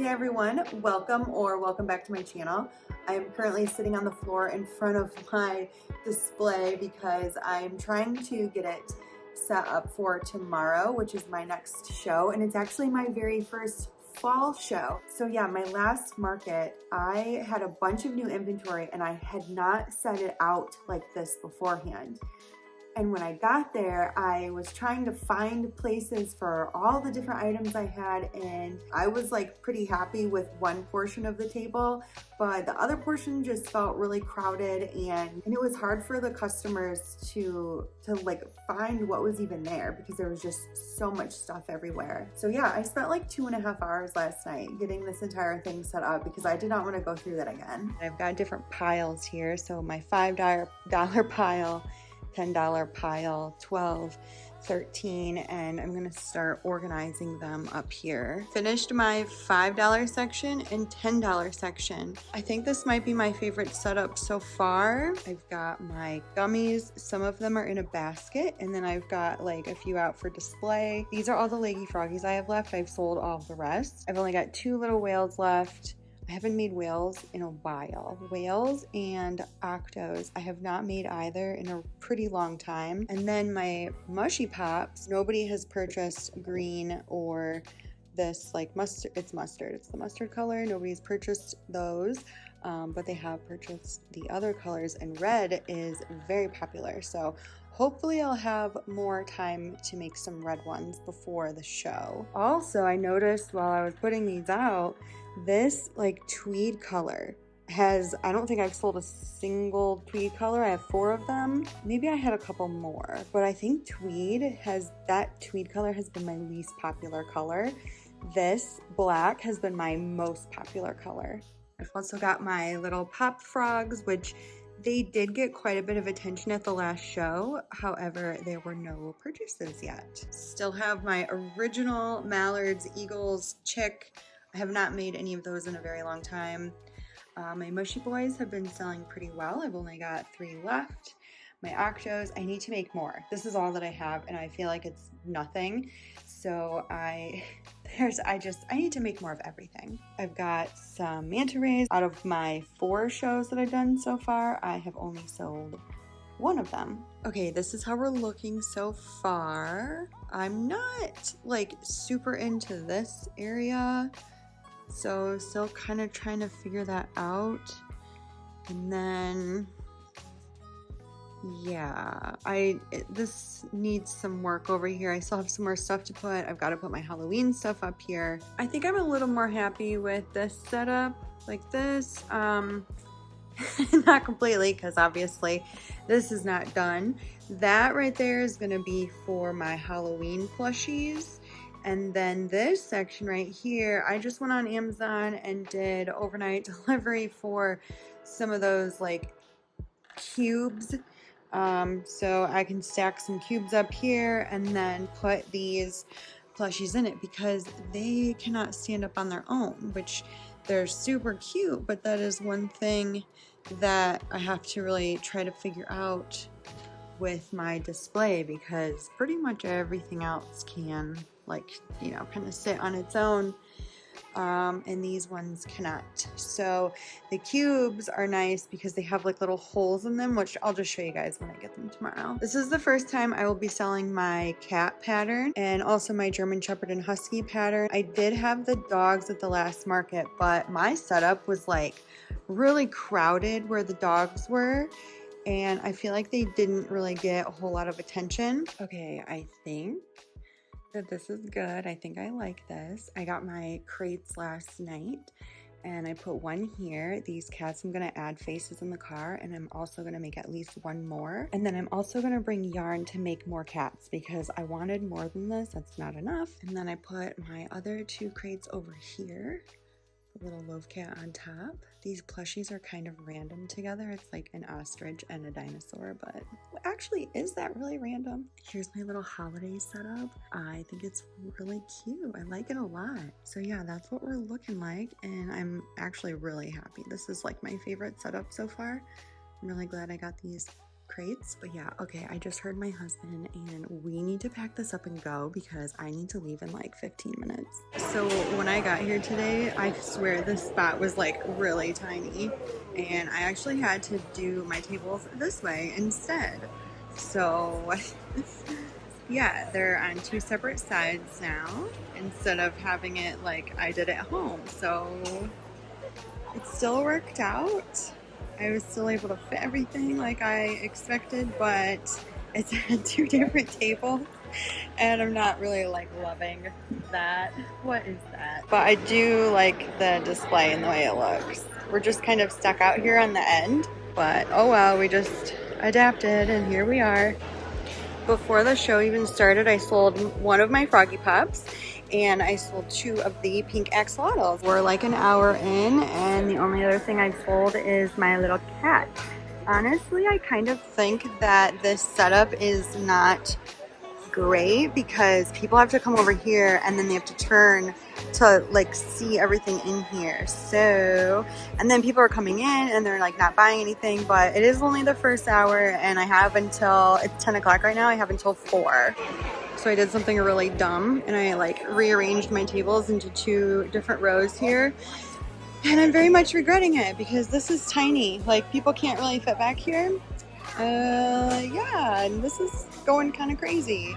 Hey everyone, welcome back to my channel. I am currently sitting on the floor in front of my display because I'm trying to get it set up for tomorrow, which is my next show, and it's actually my very first fall show. So yeah, my last market, I had a bunch of new inventory and I had not set it out like this beforehand. And when I got there, I was trying to find places for all the different items I had, and I was like pretty happy with one portion of the table, but the other portion just felt really crowded, and it was hard for the customers to like find what was even there because there was just so much stuff everywhere. So yeah, I spent like 2.5 hours last night getting this entire thing set up because I did not want to go through that again. I've got different piles here. So my $5 pile, $10 pile, 12, 13, and I'm gonna start organizing them up here. Finished my $5 section and $10 section. I think this might be my favorite setup so far. I've got my gummies. Some of them are in a basket, and then I've got like a few out for display. These are all the Leggy Froggies I have left. I've sold all of the rest. I've only got 2 little whales left. I haven't made whales in a while. Whales and octos, I have not made either in a pretty long time. And then my mushy pops, nobody has purchased green or this like mustard. It's mustard. It's the mustard color. Nobody's purchased those, but they have purchased the other colors, and red is very popular. So hopefully I'll have more time to make some red ones before the show. Also, I noticed while I was putting these out, this like tweed color has, I don't think I've sold a single tweed color. I have 4 of them. Maybe I had a couple more, but I think that tweed color has been my least popular color. This black has been my most popular color. I've also got my little pop frogs, which they did get quite a bit of attention at the last show. However, there were no purchases yet. Still have my original mallards, eagles, chick. I have not made any of those in a very long time. My mushy boys have been selling pretty well. I've only got 3 left. My octos, I need to make more. This is all that I have, and I feel like it's nothing. So I need to make more of everything. I've got some manta rays. Out of my 4 shows that I've done so far, I have only sold 1 of them. Okay, this is how we're looking so far. I'm not like super into this area, so still kind of trying to figure that out. And then yeah, this needs some work over here. I still have some more stuff to put. I've got to put my Halloween stuff up here. I think I'm a little more happy with this setup like this. Not completely, because obviously this is not done. That right there is going to be for my Halloween plushies. And then this section right here, I just went on Amazon and did overnight delivery for some of those like cubes. So I can stack some cubes up here and then put these plushies in it because they cannot stand up on their own, which they're super cute, but that is one thing that I have to really try to figure out with my display, because pretty much everything else can, like, you know, kind of sit on its own. And these ones cannot. So the cubes are nice because they have like little holes in them, which I'll just show you guys when I get them tomorrow. This is the first time I will be selling my cat pattern and also my German Shepherd and Husky pattern. I did have the dogs at the last market, but my setup was like really crowded where the dogs were, and I feel like they didn't really get a whole lot of attention. Okay, I think that this is good. I think I like this. I got my crates last night and I put 1 here. These cats, I'm gonna add faces in the car, and I'm also gonna make at least 1 more. And then I'm also gonna bring yarn to make more cats because I wanted more than this. That's not enough. And then I put my other 2 crates over here. A little loaf cat on top. These plushies are kind of random together. It's like an ostrich and a dinosaur, but actually, is that really random? Here's my little holiday setup. I think it's really cute. I like it a lot. So yeah, that's what we're looking like, and I'm actually really happy. This is like my favorite setup so far. I'm really glad I got these crates. But yeah, okay, I just heard my husband and we need to pack this up and go because I need to leave in like 15 minutes. So when I got here today, I swear this spot was like really tiny and I actually had to do my tables this way instead. So yeah, they're on two separate sides now instead of having it like I did at home. So it still worked out. I was still able to fit everything like I expected, but it's at two different tables and I'm not really like loving that. What is that? But I do like the display and the way it looks. We're just kind of stuck out here on the end, but oh well, we just adapted and here we are. Before the show even started, I sold one of my Froggy Pups and I sold two of the pink axolotls. We're like an hour in and the only other thing I've sold is my little cat. Honestly, I kind of think that this setup is not great because people have to come over here and then they have to turn to like see everything in here. So, and then people are coming in and they're like not buying anything, but it is only the first hour and I have until, it's 10 o'clock right now, I have until 4. So I did something really dumb and I like rearranged my tables into two different rows here. And I'm very much regretting it because this is tiny. Like people can't really fit back here. Yeah, and this is going kind of crazy.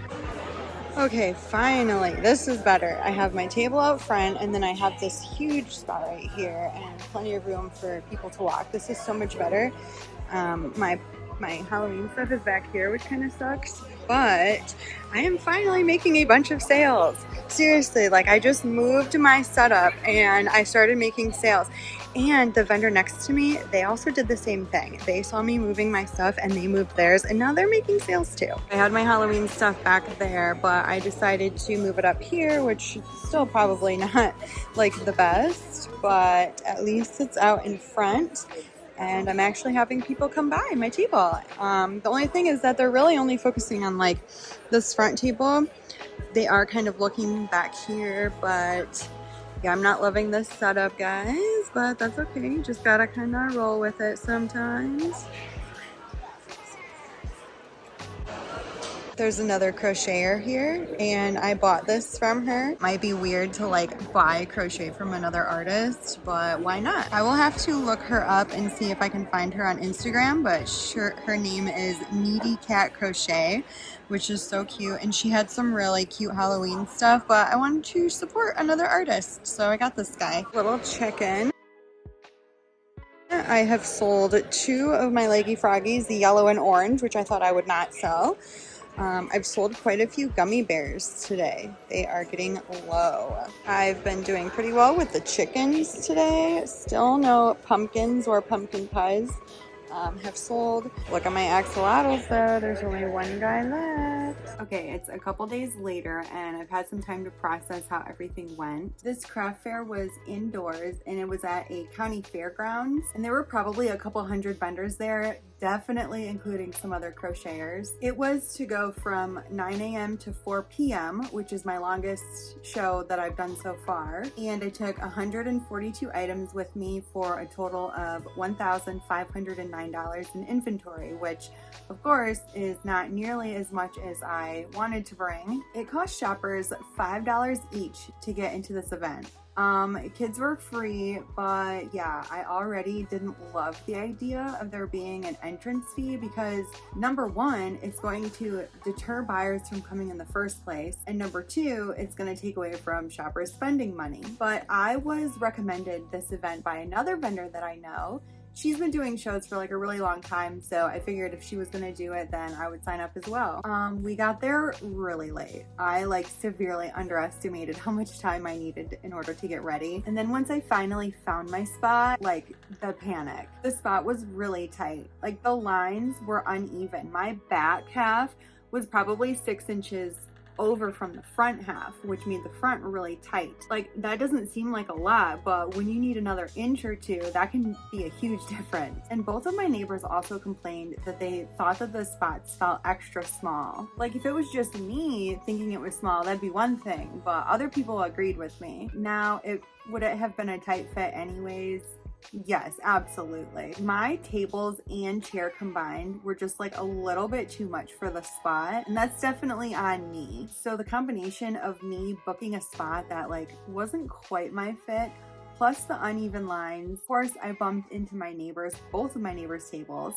Okay, finally, this is better. I have my table out front and then I have this huge spot right here and plenty of room for people to walk. This is so much better. My Halloween stuff is back here, which kind of sucks, but I am finally making a bunch of sales. Seriously, like I just moved my setup and I started making sales. And the vendor next to me, they also did the same thing. They saw me moving my stuff and they moved theirs and now they're making sales too. I had my Halloween stuff back there, but I decided to move it up here, which is still probably not like the best, but at least it's out in front. And I'm actually having people come by my table. The only thing is that they're really only focusing on like this front table. They are kind of looking back here, but yeah, I'm not loving this setup, guys, but that's okay. Just gotta kind of roll with it sometimes. There's another crocheter here and I bought this from her. Might be weird to like buy crochet from another artist, but why not? I will have to look her up and see if I can find her on Instagram, but her name is Needy Cat Crochet, which is so cute. And she had some really cute Halloween stuff, but I wanted to support another artist, so I got this guy. Little chicken. I have sold two of my leggy froggies, the yellow and orange, which I thought I would not sell. I've sold quite a few gummy bears today. They are getting low. I've been doing pretty well with the chickens today. Still no pumpkins or pumpkin pies have sold. Look at my axolotls though. There's only one guy left. Okay, it's a couple days later and I've had some time to process how everything went. This craft fair was indoors and it was at a county fairgrounds and there were probably a couple hundred vendors there, definitely including some other crocheters. It was to go from 9 a.m. to 4 p.m., which is my longest show that I've done so far. And I took 142 items with me for a total of $1,509 in inventory, which of course is not nearly as much as I wanted to bring. It cost shoppers $5 each to get into this event. Kids were free, but yeah, I already didn't love the idea of there being an entrance fee because number one, it's going to deter buyers from coming in the first place, and number two, it's going to take away from shoppers spending money. But I was recommended this event by another vendor that I know. She's been doing shows for like a really long time, so I figured if she was gonna do it, then I would sign up as well. We got there really late. I like severely underestimated how much time I needed in order to get ready. And then once I finally found my spot, like the panic. The spot was really tight. Like the lines were uneven. My back half was probably 6 inches over from the front half, which made the front really tight. Like that doesn't seem like a lot, but when you need another inch or two, that can be a huge difference. And both of my neighbors also complained that they thought that the spots felt extra small. Like if it was just me thinking it was small, that'd be one thing, but other people agreed with me. Now, would it have been a tight fit anyways? Yes, absolutely. My tables and chair combined were just like a little bit too much for the spot, and that's definitely on me. So the combination of me booking a spot that like wasn't quite my fit, plus the uneven lines, of course I bumped into my neighbors, both of my neighbors' tables,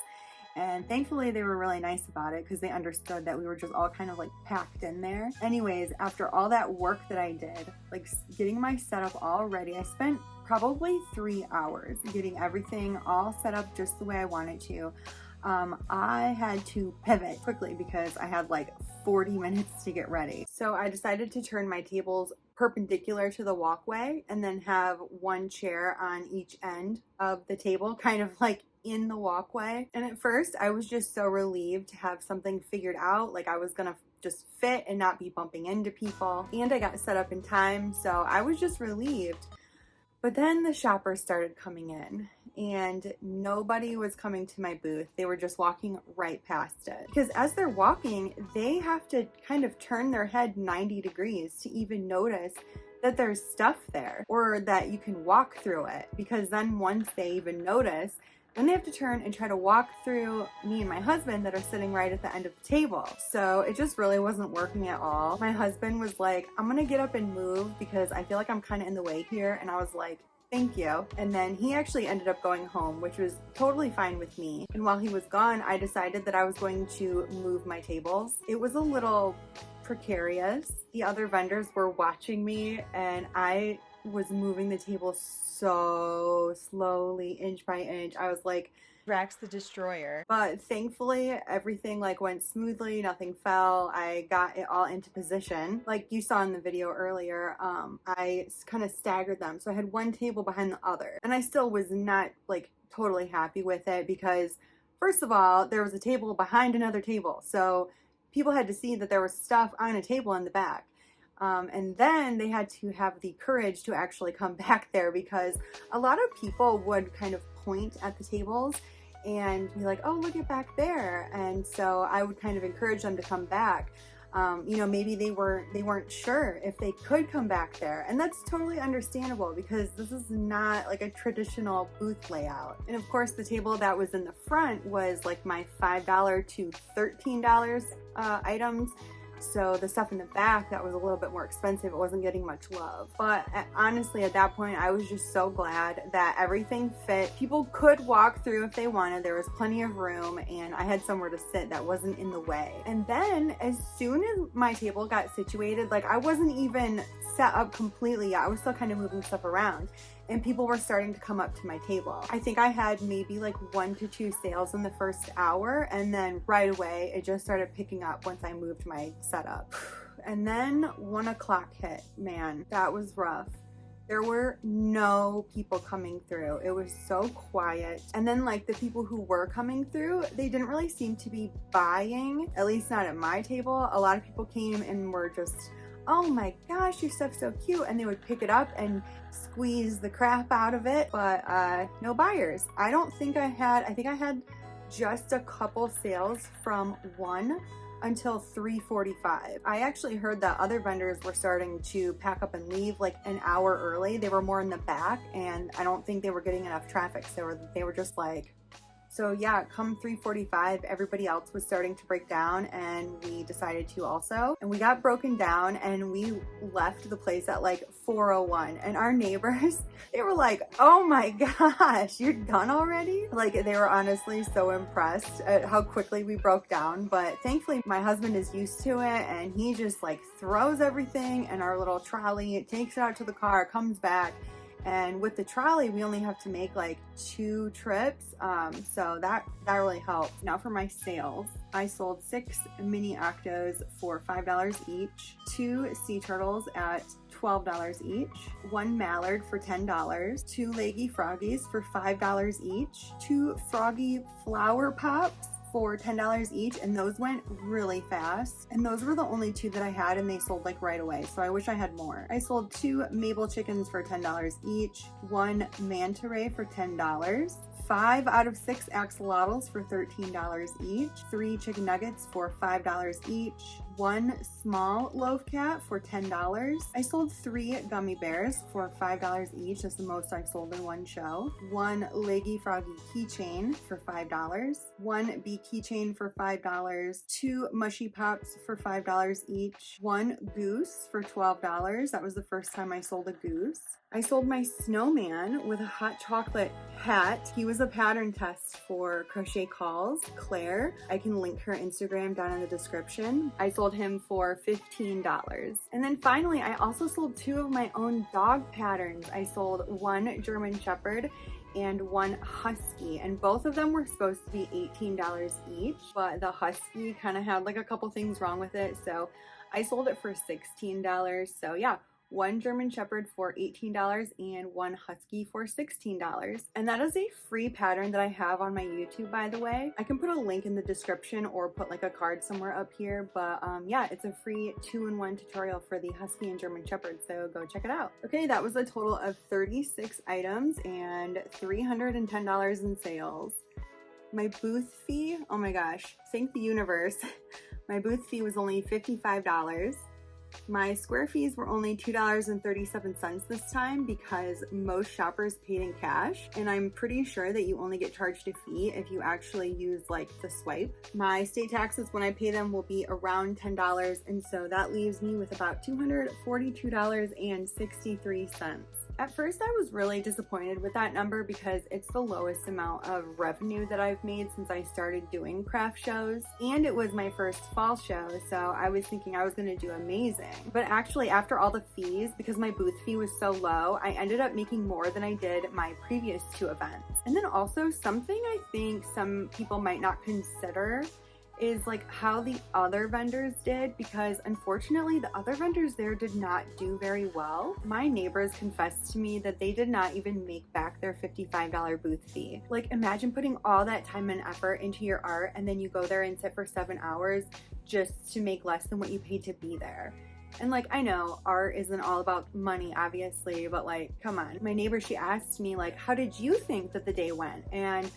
and thankfully they were really nice about it because they understood that we were just all kind of like packed in there. Anyways, after all that work that I did, like getting my setup all ready, I spent probably 3 hours getting everything all set up just the way I wanted to. I had to pivot quickly because I had like 40 minutes to get ready. So I decided to turn my tables perpendicular to the walkway and then have one chair on each end of the table, kind of like in the walkway. And at first I was just so relieved to have something figured out, like I was gonna just fit and not be bumping into people. And I got set up in time, so I was just relieved. But then the shoppers started coming in and nobody was coming to my booth. They were just walking right past it. Because as they're walking, they have to kind of turn their head 90 degrees to even notice that there's stuff there or that you can walk through it. Because then once they even notice, then they have to turn and try to walk through me and my husband that are sitting right at the end of the table. So it just really wasn't working at all. My husband was like, I'm gonna get up and move because I feel like I'm kind of in the way here. And I was like, thank you. And then he actually ended up going home, which was totally fine with me. And while he was gone, I decided that I was going to move my tables. It was a little precarious. The other vendors were watching me and I was moving the table so slowly, inch by inch. I was like Drax the Destroyer. But thankfully everything like went smoothly, nothing fell. I got it all into position. Like you saw in the video earlier, I kind of staggered them. So I had one table behind the other. And I still was not like totally happy with it because first of all, there was a table behind another table. So people had to see that there was stuff on a table in the back. And then they had to have the courage to actually come back there because a lot of people would kind of point at the tables and be like, oh, look at back there. And so I would kind of encourage them to come back. You know, maybe they weren't sure if they could come back there. And that's totally understandable because this is not like a traditional booth layout. And of course, the table that was in the front was like my $5 to $13 items. So the stuff in the back that was a little bit more expensive, it wasn't getting much love. But honestly, at that point, I was just so glad that everything fit. People could walk through if they wanted. There was plenty of room and I had somewhere to sit that wasn't in the way. And then as soon as my table got situated, like I wasn't even set up completely yet. I was still kind of moving stuff around. And people were starting to come up to my table. I think I had maybe like 1 to 2 sales in the first hour, and then right away it just started picking up once I moved my setup. And then 1 o'clock hit. Man, that was rough. There were no people coming through. It was so quiet. And then like the people who were coming through, they didn't really seem to be buying, at least not at my table. A lot of people came and were just, oh my gosh, your stuff's so cute. And they would pick it up and squeeze the crap out of it, but no buyers. I think I had just a couple sales from 1 until 3:45. I actually heard that other vendors were starting to pack up and leave like an hour early. They were more in the back and I don't think they were getting enough traffic. So they were just like, so yeah, come 3:45, everybody else was starting to break down and we decided to also. And we got broken down and we left the place at like 4:01. And our neighbors, they were like, oh my gosh, you're done already? Like they were honestly so impressed at how quickly we broke down. But thankfully my husband is used to it and he just like throws everything in our little trolley, takes it out to the car, comes back. And with the trolley, we only have to make like 2 trips. So that really helped. Now for my sales, I sold 6 mini octos for $5 each, 2 sea turtles at $12 each, 1 mallard for $10, 2 leggy froggies for $5 each, 2 froggy flower pops for $10 each, and those went really fast. And those were the only 2 that I had and they sold like right away. So I wish I had more. I sold 2 Mabel chickens for $10 each, 1 manta ray for $10, 5 out of 6 axolotls for $13 each, 3 chicken nuggets for $5 each, one small loaf cat for $10. I sold 3 gummy bears for $5 each. That's the most I've sold in one show. One Leggy Froggy keychain for $5. One bee keychain for $5. 2 mushy pups for $5 each. One goose for $12. That was the first time I sold a goose. I sold my snowman with a hot chocolate hat. He was a pattern test for Crochet Calls, Claire. I can link her Instagram down in the description. I sold him for $15. And then finally, I also sold 2 of my own dog patterns. I sold one German Shepherd and one Husky, and both of them were supposed to be $18 each, but the Husky kind of had like a couple things wrong with it, so I sold it for $16. So yeah, one German Shepherd for $18 and one Husky for $16. And that is a free pattern that I have on my YouTube, by the way. I can put a link in the description or put like a card somewhere up here, but yeah, it's a free 2-in-1 tutorial for the Husky and German Shepherd, so go check it out. Okay, that was a total of 36 items and $310 in sales. My booth fee, oh my gosh, thank the universe. My booth fee was only $55. My square fees were only $2.37 this time because most shoppers paid in cash, and I'm pretty sure that you only get charged a fee if you actually use like the swipe. My state taxes when I pay them will be around $10, and so that leaves me with about $242.63. At first, I was really disappointed with that number because it's the lowest amount of revenue that I've made since I started doing craft shows, and it was my first fall show, so I was thinking I was going to do amazing. But actually, after all the fees, because my booth fee was so low, I ended up making more than I did my previous 2 events. And then also, something I think some people might not consider is like how the other vendors did, because unfortunately the other vendors there did not do very well. My neighbors confessed to me that they did not even make back their $55 booth fee. Like, imagine putting all that time and effort into your art and then you go there and sit for 7 hours just to make less than what you paid to be there. And like, I know art isn't all about money, obviously, but like, come on. My neighbor, she asked me like, how did you think that the day went? And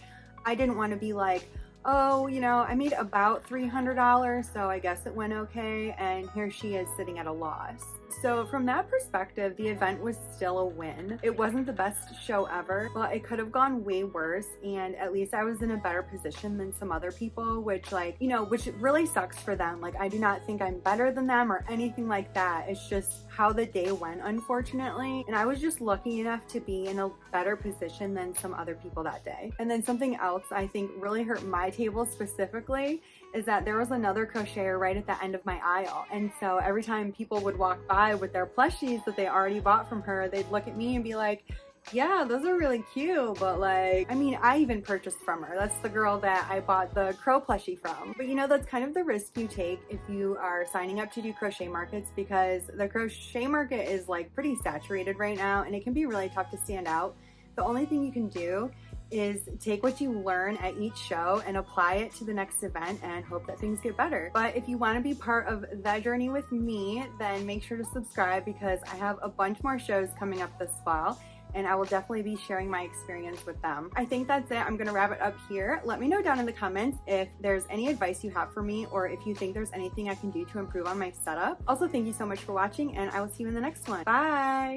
I didn't want to be like, oh, you know, I made about $300, so I guess it went okay, and here she is sitting at a loss. So from that perspective, the event was still a win. It wasn't the best show ever, but it could have gone way worse, and at least I was in a better position than some other people, which like, you know, which really sucks for them. Like, I do not think I'm better than them or anything like that. It's just how the day went, unfortunately, and I was just lucky enough to be in a better position than some other people that day. And then something else I think really hurt my table specifically is that there was another crocheter right at the end of my aisle, and so every time people would walk by with their plushies that they already bought from her, they'd look at me and be like, yeah, those are really cute, but like, I mean, I even purchased from her. That's the girl that I bought the crow plushie from. But you know, that's kind of the risk you take if you are signing up to do crochet markets, because the crochet market is like pretty saturated right now and it can be really tough to stand out. The only thing you can do is take what you learn at each show and apply it to the next event and hope that things get better. But if you want to be part of that journey with me, then make sure to subscribe, because I have a bunch more shows coming up this fall and I will definitely be sharing my experience with them. I think that's it. I'm gonna wrap it up here. Let me know down in the comments if there's any advice you have for me, or if you think there's anything I can do to improve on my setup. Also, thank you so much for watching, and I will see you in the next one. Bye!